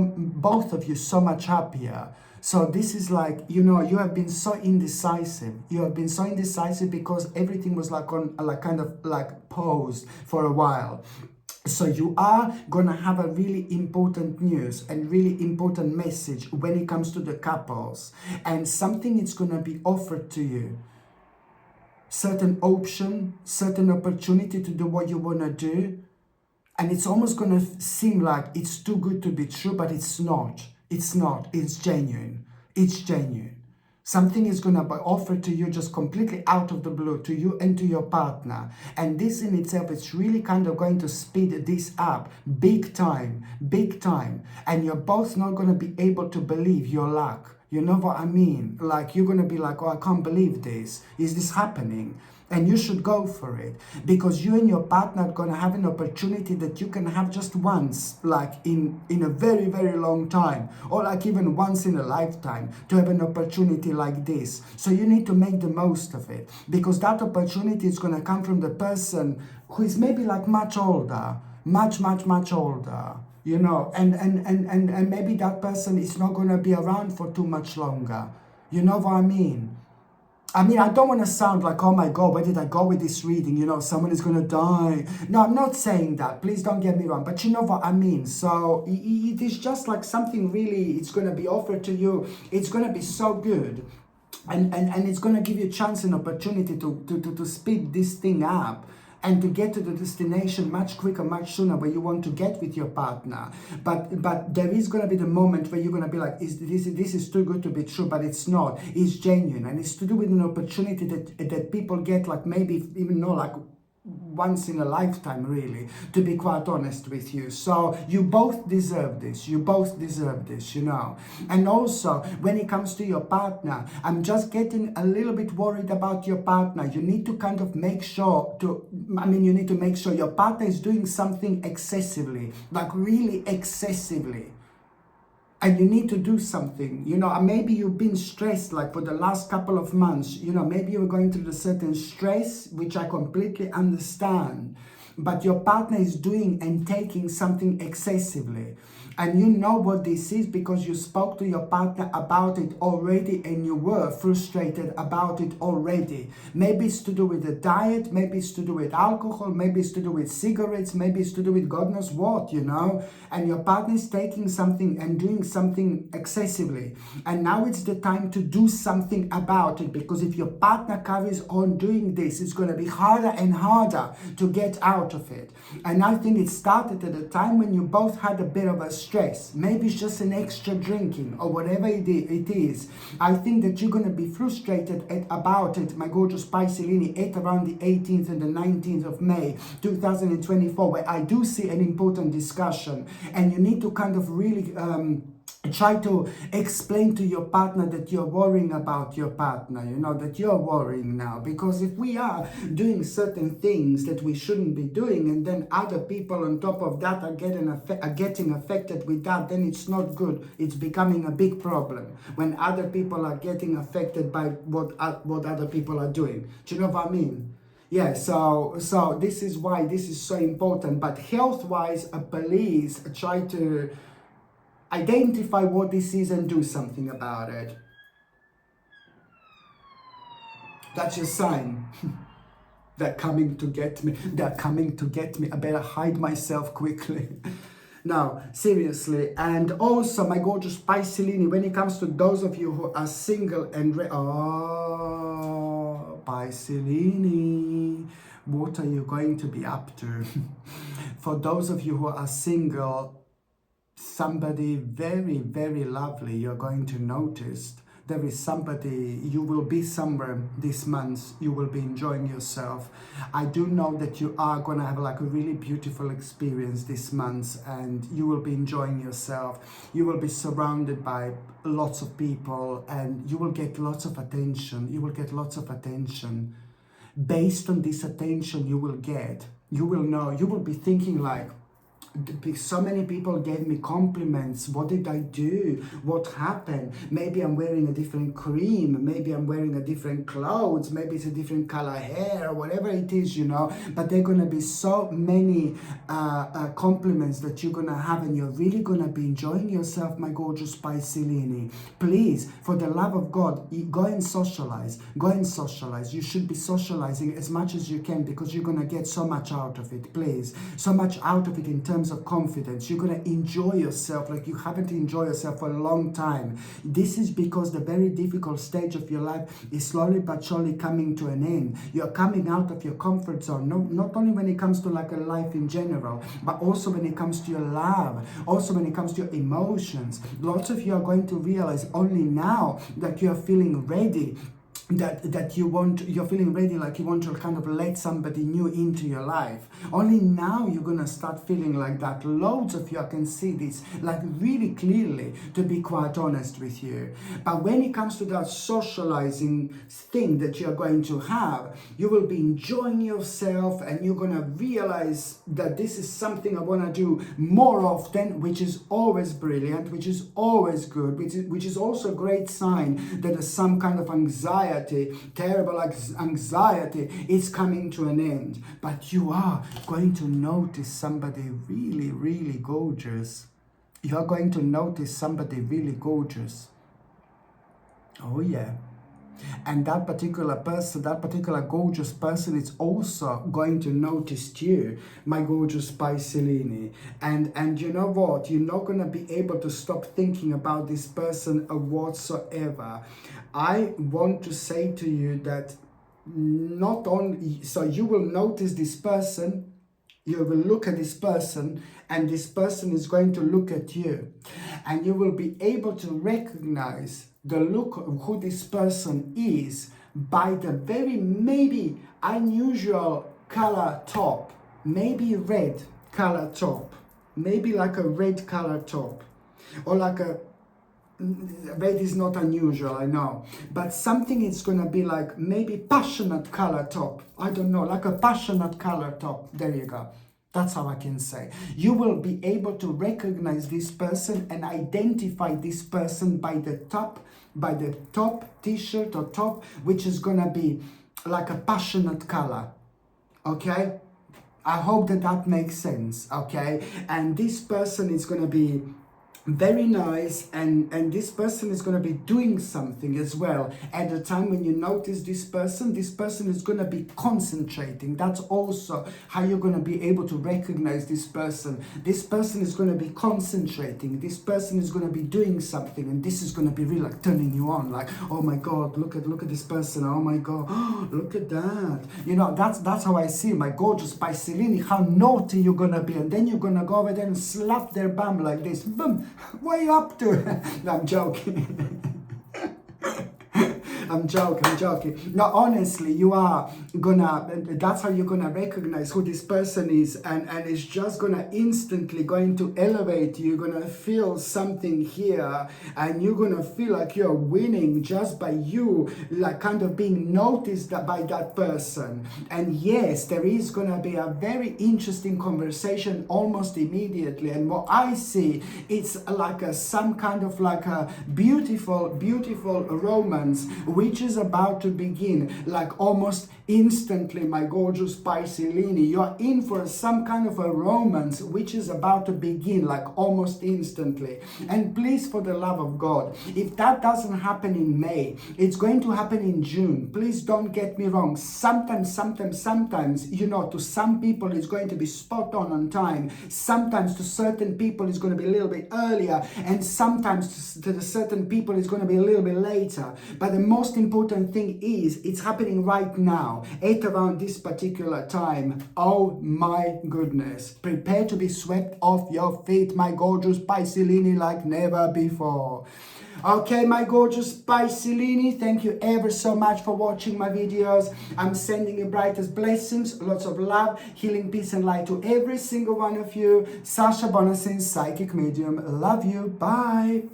both of you so much happier. So this is like, you know, you have been so indecisive. You have been so indecisive because everything was like on, like kind of like paused for a while. So you are going to have a really important news and really important message when it comes to the couples. And something is going to be offered to you. Certain option, certain opportunity to do what you want to do. And it's almost going to seem like it's too good to be true, but it's not. It's not. It's genuine. It's genuine. Something is going to be offered to you just completely out of the blue, to you and to your partner. And this in itself is really kind of going to speed this up big time, big time. And you're both not going to be able to believe your luck. You know what I mean? Like, you're going to be like, oh, I can't believe this. Is this happening? And you should go for it, because you and your partner are going to have an opportunity that you can have just once, like in a very, very long time, or like even once in a lifetime, to have an opportunity like this. So you need to make the most of it, because that opportunity is going to come from the person who is maybe like much older, much older, you know, and maybe that person is not going to be around for too much longer. You know what I mean? I mean, I don't want to sound like, oh my God, where did I go with this reading? You know, someone is going to die. No, I'm not saying that. Please don't get me wrong. But you know what I mean. So it is just like something really, it's going to be offered to you. It's going to be so good. And it's going to give you a chance and opportunity to speed this thing up, and to get to the destination much quicker, much sooner, where you want to get with your partner. But there is going to be the moment where you're going to be like, this is too good to be true, but it's not. It's genuine, and it's to do with an opportunity that people get, like maybe even know, like once in a lifetime, really, to be quite honest with you. So you both deserve this. You both deserve this, you know. And also, when it comes to your partner, I'm just getting a little bit worried about your partner. You need to kind of make sure you need to make sure your partner is doing something excessively, like really excessively. And you need to do something, you know. And maybe you've been stressed like for the last couple of months, you know, maybe you're going through a certain stress, which I completely understand. But your partner is doing and taking something excessively. And you know what this is because you spoke to your partner about it already, and you were frustrated about it already. Maybe it's to do with the diet, maybe it's to do with alcohol, maybe it's to do with cigarettes, maybe it's to do with God knows what, you know. And your partner is taking something and doing something excessively. And now it's the time to do something about it, because if your partner carries on doing this, it's going to be harder and harder to get out of it. And I think it started at a time when you both had a bit of a stress. Maybe it's just an extra drinking or whatever it is. I think that you're going to be frustrated about it, my gorgeous Pisces, at around the 18th and the 19th of May 2024, where I do see an important discussion, and you need to kind of really try to explain to your partner that you're worrying about your partner, you know, that you're worrying now. Because if we are doing certain things that we shouldn't be doing, and then other people on top of that are getting affected with that, then it's not good. It's becoming a big problem when other people are getting affected by what other people are doing. Do you know what I mean? Yeah, so this is why this is so important. But health-wise, please try to identify what this is and do something about it. That's your sign. They're coming to get me. They're coming to get me. I better hide myself quickly. Now, seriously. And also, my gorgeous Pisces, when it comes to those of you who are single and Pisces, what are you going to be up to? For those of you who are single, somebody very, very lovely you're going to notice. There is somebody, you will be somewhere this month, you will be enjoying yourself. I do know that you are going to have like a really beautiful experience this month, and you will be enjoying yourself. You will be surrounded by lots of people, and you will get lots of attention. You will get lots of attention. Based on this attention you will get, you will know, you will be thinking like, So many people gave me compliments. What did I do? What happened? Maybe I'm wearing a different cream. Maybe I'm wearing a different clothes. Maybe it's a different color hair, or whatever it is, you know. But there are going to be so many compliments that you're going to have, and you're really going to be enjoying yourself, my gorgeous Piscelini. Please, for the love of God, go and socialize. Go and socialize. You should be socializing as much as you can, because you're going to get so much out of it. Please, so much out of it in terms of confidence. You're going to enjoy yourself like you haven't enjoyed yourself for a long time. This is because the very difficult stage of your life is slowly but surely coming to an end. You're coming out of your comfort zone, not only when it comes to like a life in general, but also when it comes to your love, also when it comes to your emotions. Lots of you are going to realize only now that you are feeling ready, that you're feeling ready, like you want to kind of let somebody new into your life. Only now you're gonna start feeling like that. Loads of you, I can see this like really clearly, to be quite honest with you. But when it comes to that socializing thing that you're going to have, you will be enjoying yourself, and you're gonna realize that this is something I want to do more often, which is always brilliant, which is always good, which is also a great sign that there's some kind of anxiety, terrible anxiety, is coming to an end. But you are going to notice somebody really, really gorgeous. You are going to notice somebody really gorgeous. Oh yeah. And that particular person, that particular gorgeous person, is also going to notice you, my gorgeous Piscelini. And you know what? You're not going to be able to stop thinking about this person whatsoever. I want to say to you that not only, so you will notice this person, you will look at this person, and this person is going to look at you. And you will be able to recognize the look of who this person is by the very maybe unusual color top, maybe red color top, maybe like a red color top, or like a red is not unusual, I know, but something is gonna be like maybe passionate color top. I don't know, like a passionate color top. There you go. That's how I can say. You will be able to recognize this person and identify this person by the top t-shirt or top, which is gonna be like a passionate color. Okay? I hope that makes sense. Okay? And this person is gonna be very nice, and this person is going to be doing something as well. At the time when you notice this person is going to be concentrating. That's also how you're going to be able to recognize this person. This person is going to be concentrating. This person is going to be doing something, and this is going to be really like turning you on, like, oh my God, look at this person. Oh my God, look at that. You know, that's how I see my gorgeous Piscelini, how naughty you're going to be. And then you're going to go over there and slap their bum like this. Boom. What are you up to? No, I'm joking. I'm joking. No, honestly, you are gonna, that's how you're gonna recognize who this person is, and it's just gonna instantly going to elevate you. You're gonna feel something here, and you're gonna feel like you're winning just by you, like kind of being noticed by that person. And yes, there is gonna be a very interesting conversation almost immediately. And what I see, it's like some kind of like a beautiful romance, which is about to begin, like almost instantly, my gorgeous Piscelini. You're in for some kind of a romance which is about to begin, like almost instantly. And please, for the love of God, if that doesn't happen in May, it's going to happen in June. Please don't get me wrong. Sometimes, you know, to some people it's going to be spot on time. Sometimes to certain people it's going to be a little bit earlier, and sometimes to the certain people it's going to be a little bit later. But the most important thing is it's happening right now, at around this particular time. Oh my goodness. Prepare to be swept off your feet, my gorgeous Piscelini, like never before. Okay, my gorgeous Piscelini, thank you ever so much for watching my videos. I'm sending you brightest blessings, lots of love, healing, peace and light to every single one of you. Sasha Bonasin, Psychic Medium. Love you. Bye.